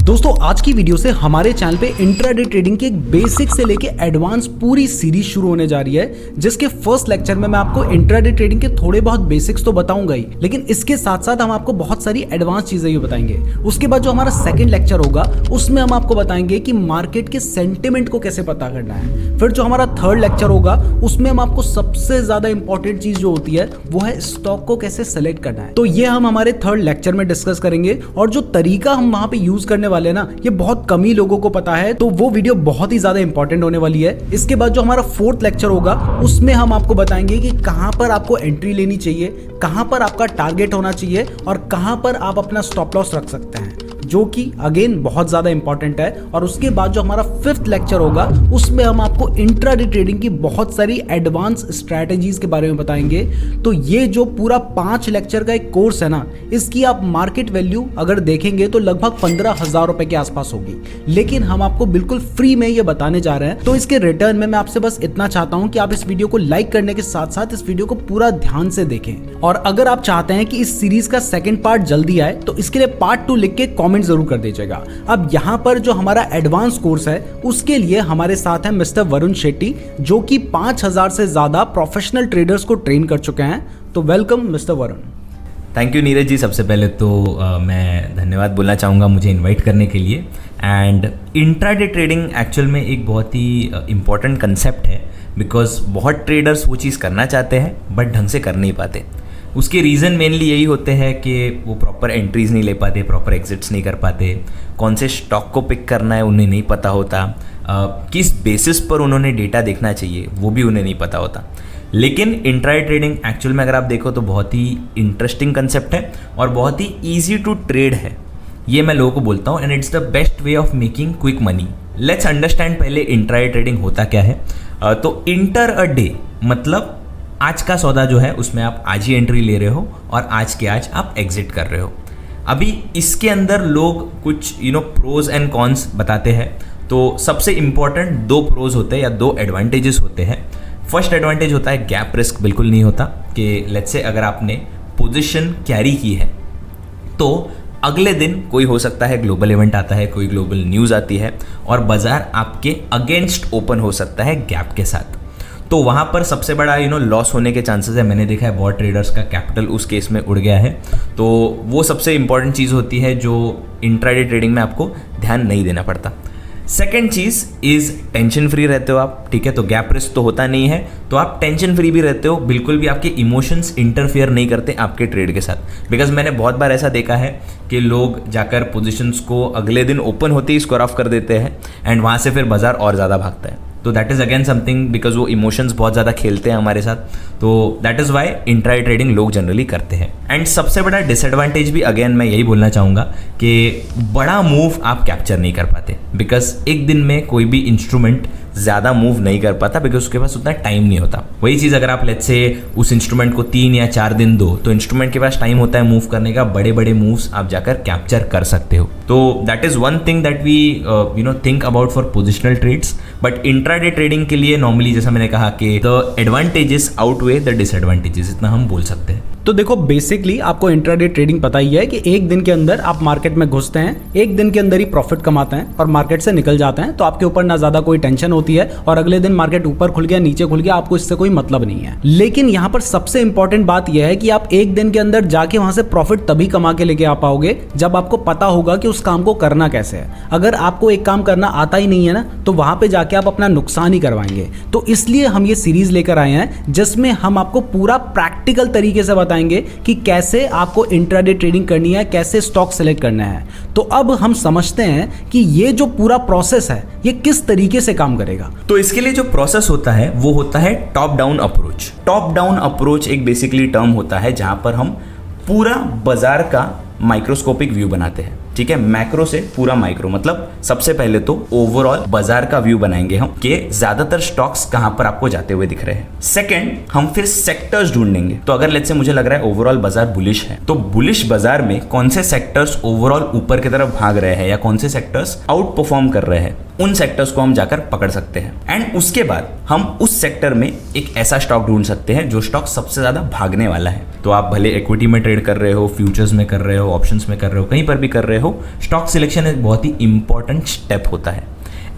दोस्तों आज की वीडियो से हमारे चैनल पे इंट्राडे ट्रेडिंग की एक बेसिक से लेके एडवांस पूरी सीरीज शुरू होने जा रही है, जिसके फर्स्ट लेक्चर में मैं आपको इंट्राडे ट्रेडिंग के थोड़े बहुत बेसिक्स तो बताऊंगा ही, लेकिन इसके साथ साथ हम आपको बहुत सारी एडवांस चीजें भी बताएंगे। उसके बाद जो हमारा सेकंड लेक्चर होगा उसमें हम आपको बताएंगे कि मार्केट के सेंटिमेंट को कैसे पता करना है। फिर जो हमारा थर्ड लेक्चर होगा उसमें हम आपको सबसे ज्यादा इंपॉर्टेंट चीज जो होती है वो है स्टॉक को कैसे सेलेक्ट करना है। तो ये हम हमारे थर्ड लेक्चर में डिस्कस करेंगे, और जो तरीका हम वहां पे यूज करने वाले ना ये बहुत कम ही लोगों को पता है, तो वो वीडियो बहुत ही ज्यादा इंपॉर्टेंट होने वाली है। इसके बाद जो हमारा फोर्थ लेक्चर होगा उसमें हम आपको बताएंगे कि कहां पर आपको एंट्री लेनी चाहिए, कहां पर आपका टारगेट होना चाहिए और कहां पर आप अपना स्टॉप लॉस रख सकते हैं, जो कि अगेन बहुत ज्यादा इंपॉर्टेंट है। और उसके बाद जो हमारा फिफ्थ लेक्चर होगा उसमें हम आपको इंट्राडे ट्रेडिंग की बहुत सारी एडवांस स्ट्रैटेजीज के बारे में बताएंगे। तो ये जो पूरा 5 लेक्चर का एक कोर्स है ना, इसकी आप मार्केट वैल्यू अगर देखेंगे तो लगभग 15,000 रुपए के आसपास होगी, लेकिन हम आपको बिल्कुल फ्री में ये बताने जा रहे हैं। तो इसके रिटर्न में मैं आपसे बस इतना चाहता हूं कि आप इस वीडियो को लाइक करने के साथ साथ इस वीडियो को पूरा ध्यान से देखें, और अगर आप चाहते हैं कि इस सीरीज का सेकंड पार्ट जल्दी आए तो इसके लिए पार्ट 2 लिख के कमेंट जरूर कर दीजिएगा। अब यहाँ पर जो हमारा एडवांस कोर्स है उसके लिए हमारे साथ है मिस्टर वरुण शेट्टी, जो कि 5,000 से ज्यादा प्रोफेशनल ट्रेडर्स को ट्रेन कर चुके हैं। तो welcome mister Varun. Thank you Neeraj ji. सबसे पहले तो मैं धन्यवाद बोलना चाहूँगा मुझे इनवाइट करने के लिए। एंड इंट्राडे ट्रेडिंग एक्चुअल में एक बहुत ही इम्पॉर्टेंट कंसेप्ट है, बिकॉज बहुत ट्रेडर्स वो चीज़ करना चाहते हैं बट ढंग से कर नहीं पाते। उसके रीज़न मेनली यही होते हैं कि वो प्रॉपर एंट्रीज नहीं ले पाते, प्रॉपर एग्जिट्स नहीं कर पाते, कौन से स्टॉक को पिक करना है उन्हें नहीं पता होता, किस बेसिस पर उन्होंने डेटा देखना चाहिए वो भी उन्हें नहीं पता होता। लेकिन इंट्राडे ट्रेडिंग एक्चुअल में अगर आप देखो तो बहुत ही इंटरेस्टिंग कंसेप्ट है और बहुत ही ईजी टू ट्रेड है, ये मैं लोगों को बोलता हूँ। And it's the best way of making quick money. Let's understand पहले इंट्राडे ट्रेडिंग होता क्या है। तो इंटर अ डे मतलब आज का सौदा जो है उसमें आप आज ही एंट्री ले रहे हो और आज के आज आप एग्जिट कर रहे हो। अभी इसके अंदर लोग कुछ प्रोज एंड कॉन्स बताते हैं। तो सबसे इंपॉर्टेंट 2 प्रोज होते हैं या 2 एडवांटेजेस होते हैं। फर्स्ट एडवांटेज होता है गैप रिस्क बिल्कुल नहीं होता, कि लेट्स से अगर आपने पोजीशन कैरी की है तो अगले दिन कोई हो सकता है ग्लोबल इवेंट आता है, कोई ग्लोबल न्यूज़ आती है और बाजार आपके अगेंस्ट ओपन हो सकता है गैप के साथ। तो वहाँ पर सबसे बड़ा लॉस होने के चांसेस है। मैंने देखा है बहुत ट्रेडर्स का कैपिटल उस केस में उड़ गया है। तो वो सबसे इंपॉर्टेंट चीज़ होती है जो इंट्राडे ट्रेडिंग में आपको ध्यान नहीं देना पड़ता। Second cheese is tension free रहते हो आप, ठीक है। तो गैप रिस्क तो होता नहीं है, तो आप टेंशन फ्री भी रहते हो, बिल्कुल भी आपके इमोशंस इंटरफेयर नहीं करते आपके ट्रेड के साथ। बिकॉज मैंने बहुत बार ऐसा देखा है कि लोग जाकर पोजीशंस को अगले दिन ओपन होते ही स्क्वायर ऑफ कर देते हैं एंड वहाँ से फिर बाजार और ज़्यादा भागता है। तो that is again something, because वो इमोशंस बहुत ज़्यादा खेलते हैं हमारे साथ। तो that is why intraday trading लोग जनरली करते हैं। एंड सबसे बड़ा डिसएडवांटेज भी अगेन मैं यही बोलना चाहूँगा कि बड़ा मूव आप कैप्चर नहीं कर पाते, बिकॉज एक दिन में कोई भी इंस्ट्रूमेंट ज़्यादा मूव नहीं कर पाता, बिकॉज उसके पास उतना टाइम नहीं होता। वही चीज़ अगर आप लेट्स से उस इंस्ट्रूमेंट को 3 या 4 दिन दो तो इंस्ट्रूमेंट के पास टाइम होता है मूव करने का, बड़े बड़े मूव्स आप जाकर कैप्चर कर सकते हो। तो that is one thing that we think about for positional trades. But intraday trading के लिए नॉर्मली जैसा मैंने कहा कि the advantages outweigh the disadvantages, इतना हम बोल सकते हैं। तो देखो बेसिकली आपको इंट्राडे ट्रेडिंग पता ही है कि एक दिन के अंदर आप मार्केट में घुसते हैं, एक दिन के अंदर ही प्रॉफिट कमाते हैं और मार्केट से निकल जाते हैं। तो आपके ऊपर ना ज्यादा कोई टेंशन होती है और अगले दिन मार्केट ऊपर खुल गया नीचे खुल गया, आपको इससे कोई मतलब नहीं है। लेकिन यहाँ पर सबसे इंपॉर्टेंट बात यह है कि आप एक दिन के अंदर जाके वहां से प्रॉफिट तभी कमा के लेके आ पाओगे जब आपको पता होगा कि उस काम को करना कैसे है। अगर आपको एक काम करना आता ही नहीं है ना, तो वहां पे जाके आप अपना नुकसान ही करवाएंगे। तो इसलिए हम ये सीरीज लेकर आए हैं जिसमें हम आपको पूरा प्रैक्टिकल तरीके से बताएंगे कि कैसे आपको इंट्राडे ट्रेडिंग करनी है, कैसे स्टॉक सेलेक्ट करना है। तो अब हम समझते हैं कि ये जो पूरा प्रोसेस है ये किस तरीके से काम करेगा। तो इसके लिए जो प्रोसेस होता है वो होता है top down approach. Top down approach एक बेसिकली टर्म होता है जहां पर हम पूरा बाजार का माइक्रोस्कोपिक व्यू बनाते हैं, ठीक है। मैक्रो से पूरा माइक्रो, मतलब सबसे पहले तो ओवरऑल बाजार का व्यू बनाएंगे हम कि ज्यादातर स्टॉक्स कहां पर आपको जाते हुए दिख रहे हैं। सेकंड, हम फिर सेक्टर्स ढूंढेंगे। तो अगर लेट्स से मुझे लग रहा है ओवरऑल बाजार बुलिश है, तो बुलिश बाजार में कौन से सेक्टर्स ओवरऑल ऊपर की तरफ भाग रहे हैं या कौन से सेक्टर्स आउट परफॉर्म कर रहे हैं, उन सेक्टर्स को हम जाकर पकड़ सकते हैं एंड उसके बाद हम उस सेक्टर में एक ऐसा स्टॉक ढूंढ सकते हैं जो स्टॉक सबसे ज़्यादा भागने वाला है। तो आप भले इक्विटी में ट्रेड कर रहे हो, फ्यूचर्स में कर रहे हो, ऑप्शंस में कर रहे हो, कहीं पर भी कर रहे हो, स्टॉक सिलेक्शन एक बहुत ही इंपॉर्टेंट स्टेप होता है।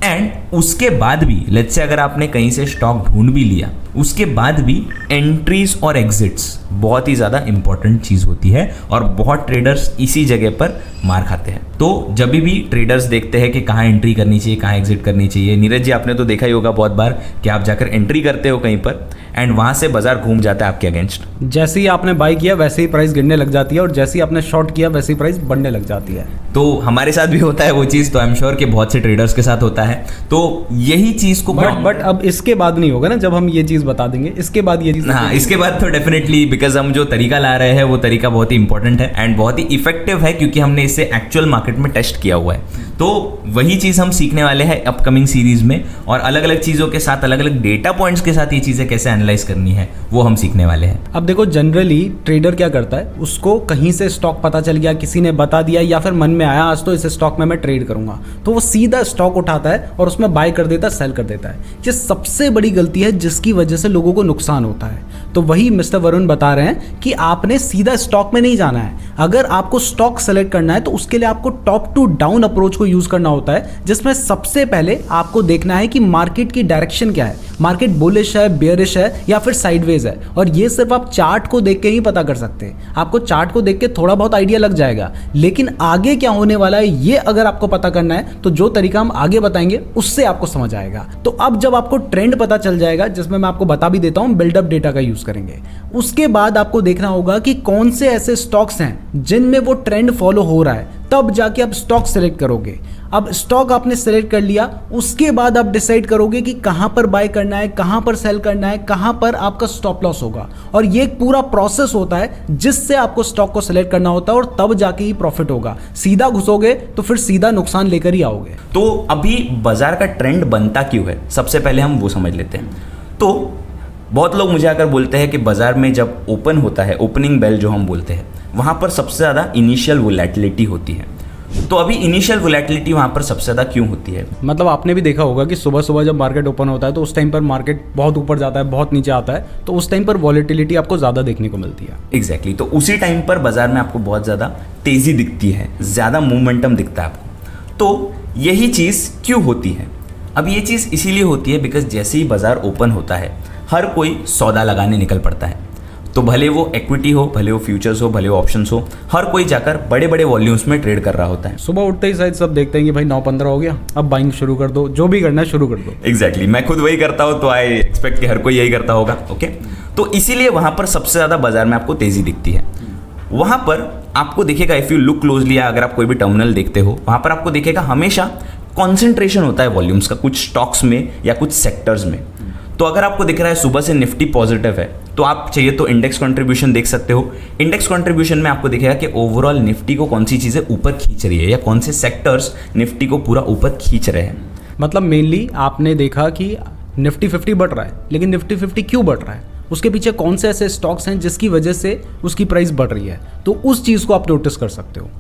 एंड उसके बाद भी लेट्स से अगर आपने कहीं से स्टॉक ढूंढ भी लिया, उसके बाद भी एंट्रीज और एग्जिट्स बहुत ही ज़्यादा इंपॉर्टेंट चीज़ होती है और बहुत ट्रेडर्स इसी जगह पर मार खाते हैं। तो जब भी ट्रेडर्स देखते हैं कि कहाँ एंट्री करनी चाहिए, कहाँ एग्जिट करनी चाहिए, नीरज जी आपने तो देखा ही होगा बहुत बार कि आप जाकर एंट्री करते हो कहीं पर एंड वहाँ से बाजार घूम जाता है आपके अगेंस्ट। जैसे ही आपने बाई किया वैसे ही प्राइस गिरने लग जाती है और जैसे ही आपने शॉर्ट किया वैसे ही प्राइस बढ़ने लग जाती है। तो हमारे साथ भी होता है वो चीज़, तो आई एम श्योर कि बहुत से ट्रेडर्स के साथ होता है। तो यही चीज़ को बट अब इसके बाद नहीं होगा ना, जब हम ये चीज़ बता देंगे इसके बाद ये चीज़। हाँ, इसके बाद तो डेफिनेटली, बिकॉज हम जो तरीका ला रहे हैं वो तरीका बहुत ही इंपॉर्टेंट है एंड बहुत ही इफेक्टिव है क्योंकि हमने इसे एक्चुअल मार्केट में टेस्ट किया हुआ है। तो वही चीज़ हम सीखने वाले हैं अपकमिंग सीरीज में और अलग अलग चीज़ों के साथ, अलग अलग डेटा पॉइंट्स के साथ ये चीज़ें कैसे एनालाइज करनी है वो हम सीखने वाले हैं। अब देखो जनरली ट्रेडर क्या करता है, उसको कहीं से स्टॉक पता चल गया, किसी ने बता दिया या फिर मन में आया आज तो इस स्टॉक में मैं ट्रेड करूंगा, तो वो सीधा स्टॉक उठाता है और उसमें बाय कर देता है, सेल कर देता है। ये सबसे बड़ी गलती है जिसकी वजह से लोगों को नुकसान होता है। तो वही मिस्टर वरुण बता रहे हैं कि आपने सीधा स्टॉक में नहीं जाना है। अगर आपको स्टॉक सेलेक्ट करना है तो उसके लिए आपको टॉप टू डाउन अप्रोच को यूज करना होता है, जिसमें सबसे पहले आपको देखना है कि मार्केट की डायरेक्शन क्या है, मार्केट बुलिश है, बेयरिश है या फिर साइडवेज है। और ये सिर्फ आप चार्ट को देख के ही पता कर सकते हैं। आपको चार्ट को देख के थोड़ा बहुत आइडिया लग जाएगा, लेकिन आगे क्या होने वाला है ये अगर आपको पता करना है तो जो तरीका हम आगे बताएंगे उससे आपको समझ आएगा। तो अब जब आपको ट्रेंड पता चल जाएगा, जिसमें मैं आपको बता भी देता हूं, बिल्डअप डेटा का यूज करेंगे, उसके बाद आपको देखना होगा कि कौन से ऐसे स्टॉक्स हैं जिनमें वो ट्रेंड फॉलो हो रहा है, तब जाके आप स्टॉक सेलेक्ट करोगे। अब स्टॉक आपने सेलेक्ट कर लिया, उसके बाद आप डिसाइड करोगे कि कहां पर बाय करना है, कहां पर सेल करना है, कहां पर आपका स्टॉप लॉस होगा। और ये एक पूरा प्रोसेस होता है जिससे आपको स्टॉक को सेलेक्ट करना होता है और तब जाके ही प्रॉफिट होगा। सीधा घुसोगे तो फिर सीधा नुकसान लेकर ही आओगे। तो अभी बाजार का ट्रेंड बनता क्यों है, सबसे पहले हम वो समझ लेते हैं। तो बहुत लोग मुझे आकर बोलते हैं कि बाजार में जब ओपन होता है, ओपनिंग बेल जो हम बोलते हैं, वहाँ पर सबसे ज़्यादा इनिशियल वोलेटिलिटी होती है। तो अभी इनिशियल वोलेटिलिटी वहाँ पर सबसे ज़्यादा क्यों होती है? मतलब आपने भी देखा होगा कि सुबह सुबह जब मार्केट ओपन होता है तो उस टाइम पर मार्केट बहुत ऊपर जाता है, बहुत नीचे आता है, तो उस टाइम पर वॉलेटिलिटी आपको ज़्यादा देखने को मिलती है। एग्जैक्टली, तो उसी टाइम पर बाजार में आपको बहुत ज़्यादा तेज़ी दिखती है, ज़्यादा मोमेंटम दिखता है आपको। तो यही चीज़ क्यों होती है? अब ये चीज़ इसीलिए होती है बिकॉज जैसे ही बाजार ओपन होता है हर कोई सौदा लगाने निकल पड़ता है। तो भले वो इक्विटी हो, भले वो फ्यूचर्स हो, भले वो ऑप्शंस हो, हर कोई जाकर बड़े बड़े वॉल्यूम्स में ट्रेड कर रहा होता है। सुबह उठते ही शायद सब देखते हैं कि भाई 9:15 हो गया, अब बाइंग शुरू कर दो, जो भी करना है शुरू कर दो। एग्जैक्टली, मैं खुद वही करता हूँ, तो आई एक्सपेक्ट कि हर कोई यही करता होगा। ओके, तो इसीलिए वहाँ पर सबसे ज़्यादा बाजार में आपको तेज़ी दिखती है। वहाँ पर आपको दिखेगा, इफ़ यू लुक क्लोजली, अगर आप कोई भी टर्मिनल देखते हो, वहाँ पर आपको दिखेगा हमेशा कॉन्सेंट्रेशन होता है वॉल्यूम्स का कुछ स्टॉक्स में या कुछ सेक्टर्स में। तो अगर आपको दिख रहा है सुबह से निफ्टी पॉजिटिव है, तो आप चाहिए तो इंडेक्स कंट्रीब्यूशन देख सकते हो। इंडेक्स कंट्रीब्यूशन में आपको दिखेगा कि ओवरऑल निफ्टी को कौन सी चीज़ें ऊपर खींच रही है या कौन से सेक्टर्स निफ्टी को पूरा ऊपर खींच रहे हैं। मतलब मेनली आपने देखा कि निफ्टी 50 बढ़ रहा है, लेकिन निफ्टी 50 क्यों बढ़ रहा है, उसके पीछे कौन से ऐसे स्टॉक्स हैं जिसकी वजह से उसकी प्राइस बढ़ रही है, तो उस चीज़ को आप नोटिस कर सकते हो।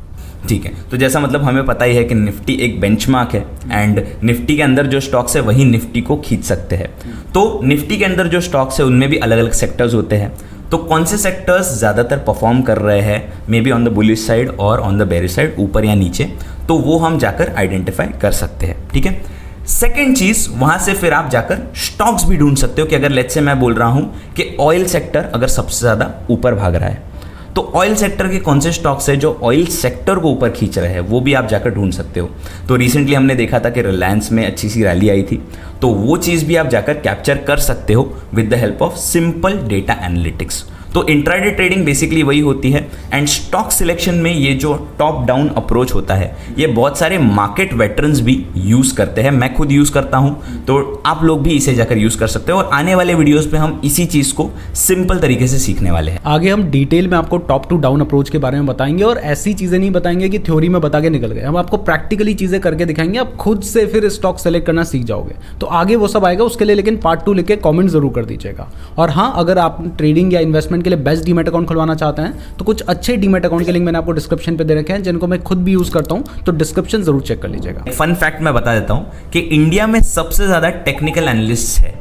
ठीक है, तो जैसा मतलब हमें पता ही है कि निफ्टी एक बेंचमार्क है एंड निफ्टी के अंदर जो स्टॉक्स है वही निफ्टी को खींच सकते हैं। तो निफ्टी के अंदर जो स्टॉक्स है उनमें भी अलग अलग सेक्टर्स होते हैं। तो कौन से सेक्टर्स ज़्यादातर परफॉर्म कर रहे हैं, may be on the bullish side और ऑन द बेरिश साइड, ऊपर या नीचे, तो वो हम जाकर आइडेंटिफाई कर सकते हैं। ठीक है, सेकेंड चीज़, वहाँ से फिर आप जाकर स्टॉक्स भी ढूंढ सकते हो कि अगर लेट्स से मैं बोल रहा हूँ कि ऑयल सेक्टर अगर सबसे ज़्यादा ऊपर भाग रहा है, तो ऑयल सेक्टर के कौन से स्टॉक्स है जो ऑयल सेक्टर को ऊपर खींच रहे हैं, वो भी आप जाकर ढूंढ सकते हो। तो रिसेंटली हमने देखा था कि रिलायंस में अच्छी सी रैली आई थी, तो वो चीज़ भी आप जाकर कैप्चर कर सकते हो with the help of simple data analytics. तो इंट्राडे ट्रेडिंग बेसिकली वही होती है एंड स्टॉक सिलेक्शन में ये जो टॉप डाउन अप्रोच होता है ये बहुत सारे मार्केट वेटरन्स भी यूज़ करते हैं। मैं खुद यूज़ करता हूँ, तो आप लोग भी इसे जाकर यूज़ कर सकते हो और आने वाले वीडियोस पे हम इसी चीज़ को सिंपल तरीके से सीखने वाले हैं। आगे हम डिटेल में आपको टॉप टू डाउन अप्रोच के बारे में बताएंगे और ऐसी चीज़ें नहीं बताएंगे कि थ्योरी में बता के निकल गए, हम आपको प्रैक्टिकली चीज़ें करके दिखाएंगे, आप खुद से फिर स्टॉक सेलेक्ट करना सीख जाओगे। तो आगे वो सब आएगा, उसके लिए लेकिन पार्ट 2 लिख के कॉमेंट जरूर कर दीजिएगा। और हाँ, अगर आप ट्रेडिंग या इन्वेस्टमेंट के लिए बेस्ट डीमैट अकाउंट खुलवाना चाहते हैं तो कुछ अच्छे डीमैट अकाउंट के लिंक मैंने आपको डिस्क्रिप्शन पे दे रखे हैं, जिनको मैं खुद भी यूज करता हूं, तो डिस्क्रिप्शन जरूर चेक कर लीजिएगा। फन फैक्ट मैं बता देता हूं कि इंडिया में सबसे ज्यादा टेक्निकल एनालिस्ट है।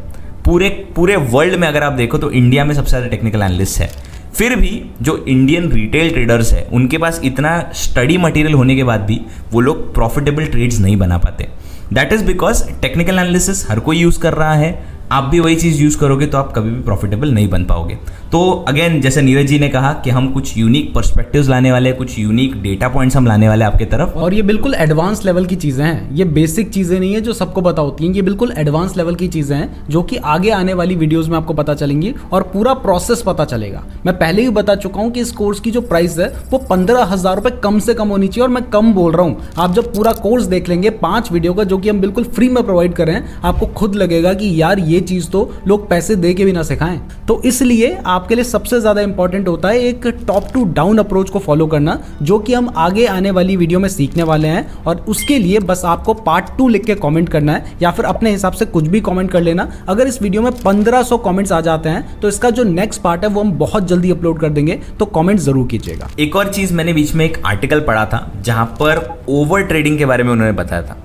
पूरे वर्ल्ड में अगर आप देखो तो इंडिया में सबसे ज्यादा टेक्निकल एनालिस्ट है। फिर भी जो इंडियन रिटेल ट्रेडर्स है उनके पास इतना स्टडी मटेरियल होने के बाद भी वो लोग प्रॉफिटेबल ट्रेड्स नहीं बना पाते। That is because technical analysis हर कोई यूज कर रहा है। आप भी वही चीज़ यूज़ करोगे तो आप कभी भी प्रॉफिटेबल नहीं बन पाओगे। तो अगेन जैसे नीरज जी ने कहा कि हम कुछ यूनिक पर्सपेक्टिव्स लाने वाले हैं, कुछ यूनिक डेटा पॉइंट्स हम लाने वाले हैं आपके तरफ। और ये बिल्कुल एडवांस लेवल की चीज़ें हैं, ये बेसिक चीज़ें नहीं है जो सबको पता होती हैं, ये बिल्कुल एडवांस लेवल की चीज़ें हैं जो कि आगे आने वाली वीडियोज़ में आपको पता चलेंगी और पूरा प्रोसेस पता चलेगा। मैं पहले ही बता चुका हूँ कि इस कोर्स की जो प्राइस है वो 15,000 रुपये कम से कम होनी चाहिए, और मैं कम बोल रहा हूँ। आप जब पूरा कोर्स देख लेंगे 5 वीडियो का, जो कि हम बिल्कुल फ्री में प्रोवाइड कर रहे हैं, आपको खुद लगेगा कि यार ये चीज़ तो लोग पैसे दे के भी ना सिखाएं। तो इसलिए आपके लिए सबसे ज्यादा इंपॉर्टेंट होता है एक टॉप टू डाउन अप्रोच को फॉलो करना, जो कि हम आगे आने वाली वीडियो में सीखने वाले हैं। और उसके लिए बस आपको पार्ट 2 लिख के कमेंट करना है, या फिर अपने हिसाब से कुछ भी कमेंट कर लेना। अगर इस वीडियो में 1500 कमेंट्स आ जाते हैं तो इसका जो नेक्स्ट पार्ट है वो हम बहुत जल्दी अपलोड कर देंगे, तो कमेंट जरूर कीजिएगा। एक और चीज मैंने बीच में एक आर्टिकल पढ़ा था जहां पर ओवर ट्रेडिंग के बारे में उन्होंने बताया था।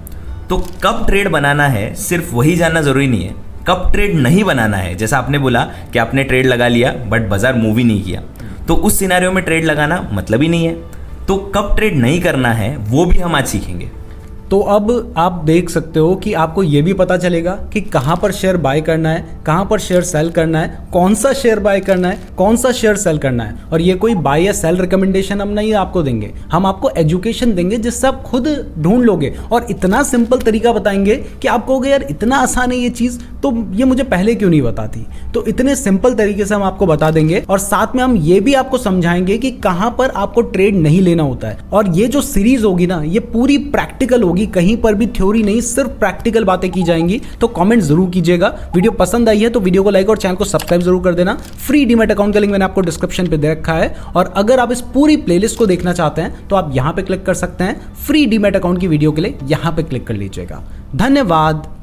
तो कब ट्रेड बनाना है सिर्फ वही जानना जरूरी नहीं है, कब ट्रेड नहीं बनाना है। जैसा आपने बोला कि आपने ट्रेड लगा लिया बट बाजार मूव ही नहीं किया, तो उस सिनेरियो में ट्रेड लगाना मतलब ही नहीं है। तो कब ट्रेड नहीं करना है वो भी हम आज सीखेंगे। तो अब आप देख सकते हो कि आपको ये भी पता चलेगा कि कहाँ पर शेयर बाय करना है, कहाँ पर शेयर सेल करना है, कौन सा शेयर बाय करना है, कौन सा शेयर सेल करना है। और ये कोई बाय या सेल रिकमेंडेशन हम नहीं आपको देंगे, हम आपको एजुकेशन देंगे जिससे आप खुद ढूंढ लोगे, और इतना सिंपल तरीका बताएंगे कि आप कहोगे यार इतना आसान है ये चीज़, तो ये मुझे पहले क्यों नहीं बताती। तो इतने सिंपल तरीके से हम आपको बता देंगे, और साथ में हम ये भी आपको समझाएंगे कि कहाँ पर आपको ट्रेड नहीं लेना होता है। और ये जो सीरीज होगी ना, ये पूरी प्रैक्टिकल होगी, कहीं पर भी थ्योरी नहीं, सिर्फ प्रैक्टिकल बातें की जाएंगी। तो कमेंट जरूर कीजिएगा। वीडियो पसंद आई है तो वीडियो को लाइक और चैनल को सब्सक्राइब जरूर कर देना। फ्री डीमैट अकाउंट का लिंक मैंने आपको डिस्क्रिप्शन पे दे रखा है, और अगर आप इस पूरी प्लेलिस्ट को देखना चाहते हैं तो आप यहां पे क्लिक कर सकते हैं। फ्री डीमैट अकाउंट की वीडियो के लिए यहां पे क्लिक कर लीजिएगा। धन्यवाद।